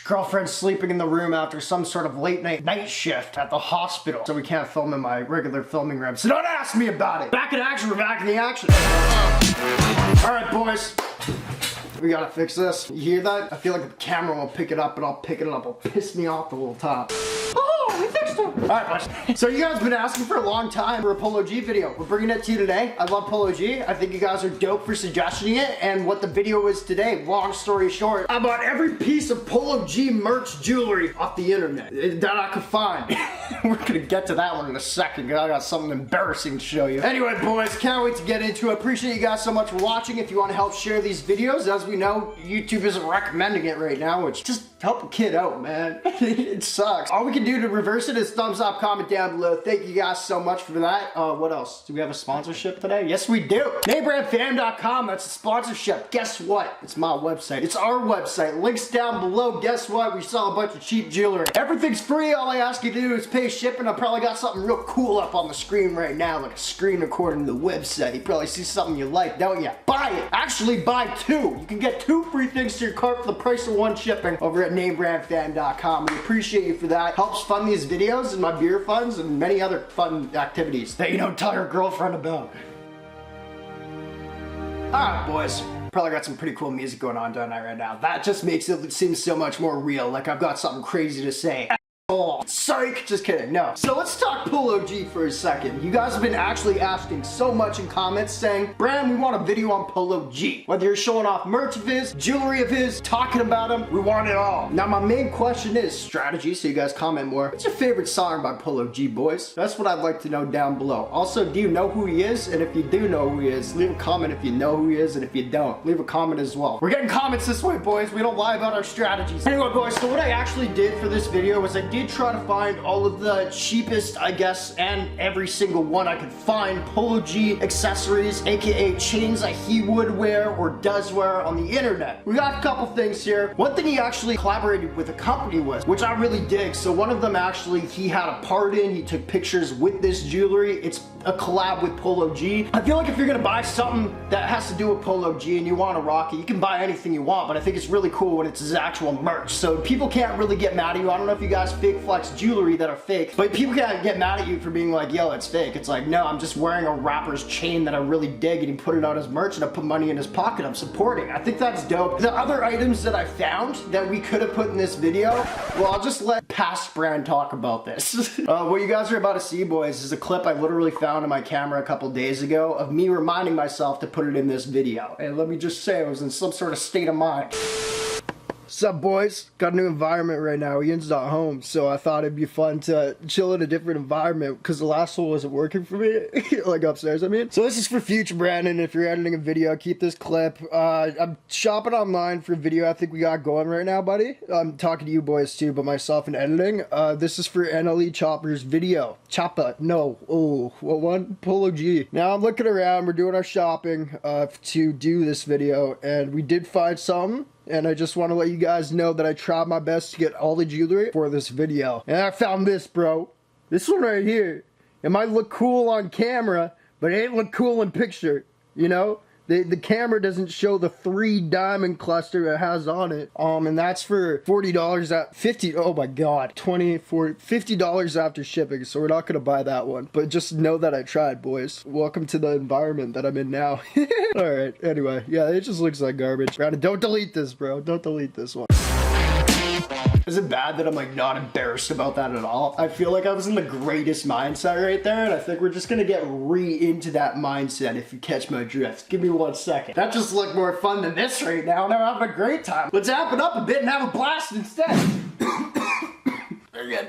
Girlfriend's sleeping in the room after some sort of late night shift at the hospital, so we can't film in my regular filming room. So don't ask me about it. Back in action, we're back in the action. Alright, boys. We gotta fix this. You hear that? I feel like the camera will pick it up, and I'll pick it up. It'll piss me off the whole time. Oh, we fixed it. Alright, boys. So you guys have been asking for a long time for a Polo G video. We're bringing it to you today. I love Polo G. I think you guys are dope for suggesting it, and what the video is today. Long story short, I bought every piece of Polo G merch jewelry off the internet that I could find. We're gonna get to that one in a second. I got something embarrassing to show you. Anyway, boys, can't wait to get into it. Appreciate you guys so much for watching. If you want to help share these videos, as we know, YouTube isn't recommending it right now, which just help a kid out, man. It sucks. All we can do to reverse it is thumbs up, comment down below. Thank you guys so much for that. What else? Do we have a sponsorship today? Yes, we do. NameBranFam.com, that's a sponsorship. Guess what? It's my website. It's our website. Links down below. Guess what? We sell a bunch of cheap jewelry. Everything's free. All I ask you to do is pay shipping. I probably got something real cool up on the screen right now, like a screen recording to the website. You probably see something you like, don't you? Buy it. Actually, buy two. You can get 2 free things to your cart for the price of 1 shipping over at NameBranFam.com. We appreciate you for that. Helps fund these videos and my beer funds and many other fun activities that you don't tell your girlfriend about. Alright, boys. Probably got some pretty cool music going on down there right now. That just makes it seem so much more real, like I've got something crazy to say. Oh, psych! Just kidding, no. So let's talk Polo G for a second. You guys have been actually asking so much in comments saying, Bran, we want a video on Polo G. Whether you're showing off merch of his, jewelry of his, talking about him, we want it all. Now my main question is strategy, so you guys comment more. What's your favorite song by Polo G, boys? That's what I'd like to know down below. Also, do you know who he is? And if you do know who he is, leave a comment if you know who he is, and if you don't, leave a comment as well. We're getting comments this way, boys. We don't lie about our strategies. Anyway, boys, so what I actually did for this video was I did try to find all of the cheapest, I guess, and every single one I could find Polo G accessories, aka chains that he would wear or does wear on the internet. We got a couple things here. One thing he actually collaborated with a company with, which I really dig. So one of them actually he had a part in, he took pictures with this jewelry. It's a collab with Polo G. I feel like if you're gonna buy something that has to do with Polo G and you want to rock it, you can buy anything you want, but I think it's really cool when it's his actual merch. So people can't really get mad at you. I don't know if you guys fake flex jewelry that are fake, but people can't get mad at you for being like, yo, it's fake. It's like, no, I'm just wearing a rapper's chain that I really dig, and he put it out as merch and I put money in his pocket. I'm supporting. I think that's dope. The other items that I found that we could have put in this video, well, I'll just let past Bran talk about this. What you guys are about to see, boys, is a clip I literally found in my camera a couple days ago of me reminding myself to put it in this video. And let me just say, I was in some sort of state of mind. What's up, boys? Got a new environment right now. Ian's not home, so I thought it'd be fun to chill in a different environment because the last one wasn't working for me. Like upstairs, I mean. So this is for future Brandon. If you're editing a video, keep this clip. I'm shopping online for a video I think we got going right now, buddy. I'm talking to you boys too, but myself and editing. This is for NLE Chopper's video. Choppa, no. Oh, what one? Polo G. Now I'm looking around. We're doing our shopping to do this video, and we did find something. And I just want to let you guys know that I tried my best to get all the jewelry for this video. And I found this, bro. This one right here. It might look cool on camera, but it ain't look cool in picture. You know? The camera doesn't show the 3 diamond cluster it has on it. And that's for $40 at 50. Oh my God. $50 after shipping. So we're not going to buy that one. But just know that I tried, boys. Welcome to the environment that I'm in now. Alright. Anyway. Yeah, it just looks like garbage. Brandon, don't delete this, bro. Don't delete this one. Is it bad that I'm like not embarrassed about that at all? I feel like I was in the greatest mindset right there, and I think we're just gonna get into that mindset if you catch my drift. Give me 1 second. That just looked more fun than this right now, and I'm having a great time. Let's amp it up a bit and have a blast instead. Very good.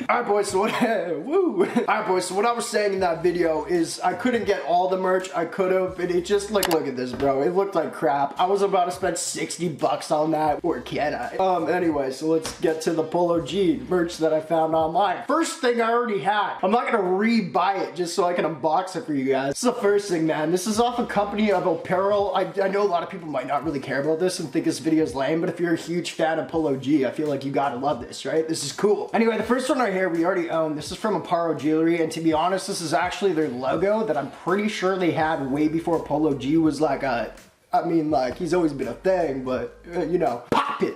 Alright boys, so what I was saying in that video is I couldn't get all the merch I could have, and it just like, look at this, bro. It looked like crap. I was about to spend 60 bucks on that, or can I? Anyway, so let's get to the Polo G merch that I found online. First thing I already had. I'm not gonna re-buy it just so I can unbox it for you guys. This is the first thing, man. This is off a company of apparel. I know a lot of people might not really care about this and think this video is lame, but if you're a huge fan of Polo G, I feel like you gotta love this, right? This is cool. Anyway, the first one right here we already own. This is from Aparo Jewelry, and to be honest, this is actually their logo that I'm pretty sure they had way before Polo G was like a, I mean, like, he's always been a thing, but, you know, pop it.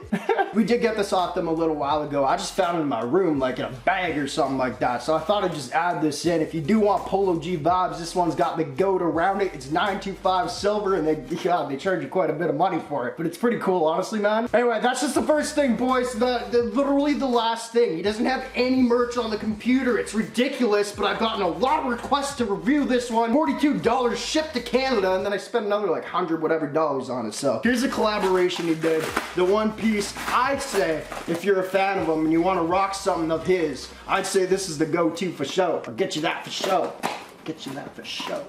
We did get this off them a little while ago. I just found it in my room, like in a bag or something like that. So I thought I'd just add this in. If you do want Polo G vibes, this one's got the goat around it. It's 925 silver, and they charge you quite a bit of money for it. But it's pretty cool, honestly, man. Anyway, that's just the first thing, boys. Literally the last thing. He doesn't have any merch on the computer. It's ridiculous, but I've gotten a lot of requests to review this one. $42 shipped to Canada, and then I spent another like $100 whatever on it. So here's a collaboration he did. The one piece, I'd say, if you're a fan of him and you want to rock something of his, I'd say this is the go-to for show. I'll get you that for show. Get you that for show.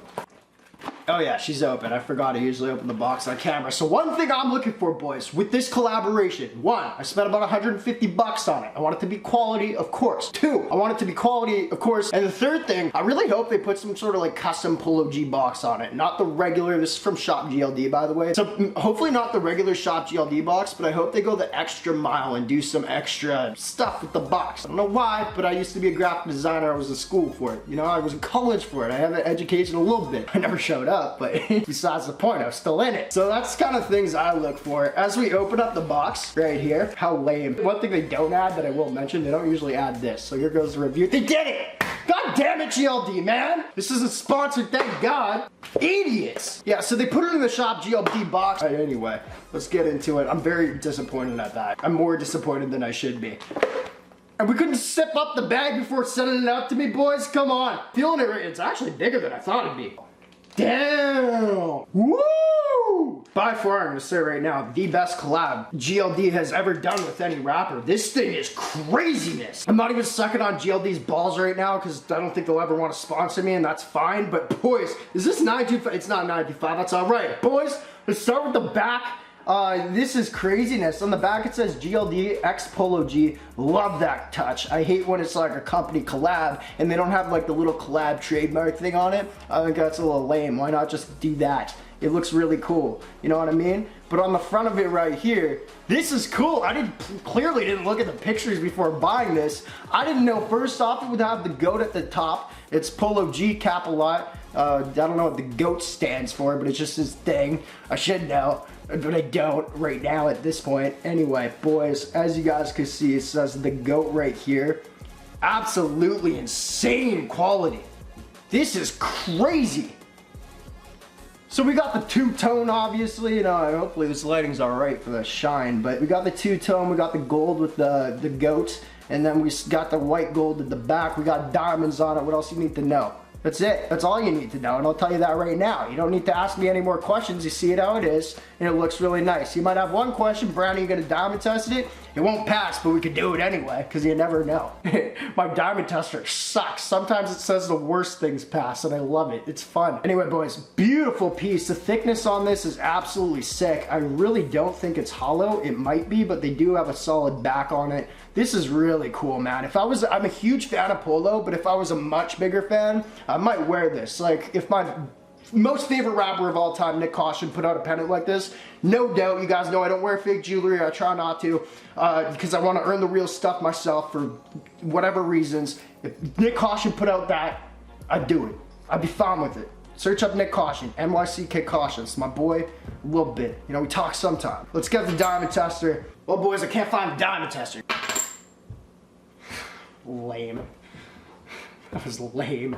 Oh yeah, she's open. I forgot to usually open the box on camera. So one thing I'm looking for, boys, with this collaboration. One, I spent about 150 bucks on it. I want it to be quality, of course. Two, I want it to be quality, of course. And the third thing, I really hope they put some sort of like custom Polo G box on it. Not the regular, this is from Shop GLD, by the way. So hopefully not the regular Shop GLD box, but I hope they go the extra mile and do some extra stuff with the box. I don't know why, but I used to be a graphic designer. I was in school for it. You know, I was in college for it. I have an education a little bit. I never showed up, but besides the point, I was still in it. So that's kind of things I look for. As we open up the box right here, how lame. One thing they don't add that I will mention, they don't usually add this. So here goes the review. They did it! God damn it, GLD, man! This isn't sponsored, thank God. Idiots! Yeah, so they put it in the Shop GLD box. Right, anyway, let's get into it. I'm very disappointed at that. I'm more disappointed than I should be. And we couldn't zip up the bag before sending it out to me, boys? Come on. Feeling it right. It's actually bigger than I thought it'd be. Damn! Woo! By far, I'm gonna say right now, the best collab GLD has ever done with any rapper. This thing is craziness. I'm not even sucking on GLD's balls right now because I don't think they'll ever want to sponsor me, and that's fine. But boys, is this 925? It's not 925, that's all right. Boys, let's start with the back. This is craziness. On the back it says GLD X Polo G. Love that touch. I hate when it's like a company collab and they don't have like the little collab trademark thing on it. I think that's a little lame. Why not just do that? It looks really cool. You know what I mean? But on the front of it right here, this is cool. I clearly didn't look at the pictures before buying this. I didn't know first off it would have the goat at the top. It's Polo G capital lot. I don't know what the goat stands for, but it's just this thing. I should know, but I don't right now at this point. Anyway, boys, as you guys can see, it says the goat right here. Absolutely insane quality. This is crazy. So we got the two-tone, obviously. You know, hopefully this lighting's all right for the shine, but we got the two-tone. We got the gold with the goat, and then we got the white gold at the back. We got diamonds on it. What else you need to know? That's it. That's all you need to know, and I'll tell you that right now. You don't need to ask me any more questions. You see it how it is, and it looks really nice. You might have one question, Brownie, you gonna diamond test it? It won't pass, but we could do it anyway, because you never know. My diamond tester sucks. Sometimes it says the worst things pass, and I love it. It's fun. Anyway, boys, beautiful piece. The thickness on this is absolutely sick. I really don't think it's hollow. It might be, but they do have a solid back on it. This is really cool, man. I'm a huge fan of Polo, but if I was a much bigger fan, I might wear this. Like, if my most favorite rapper of all time, Nick Caution, put out a pendant like this, no doubt, you guys know I don't wear fake jewelry. I try not to, because I want to earn the real stuff myself for whatever reasons. If Nick Caution put out that, I'd do it. I'd be fine with it. Search up Nick Caution, NYCK Caution. It's my boy, a little bit. You know, we talk sometime. Let's get the diamond tester. Well, boys, I can't find the diamond tester. Lame. That was lame.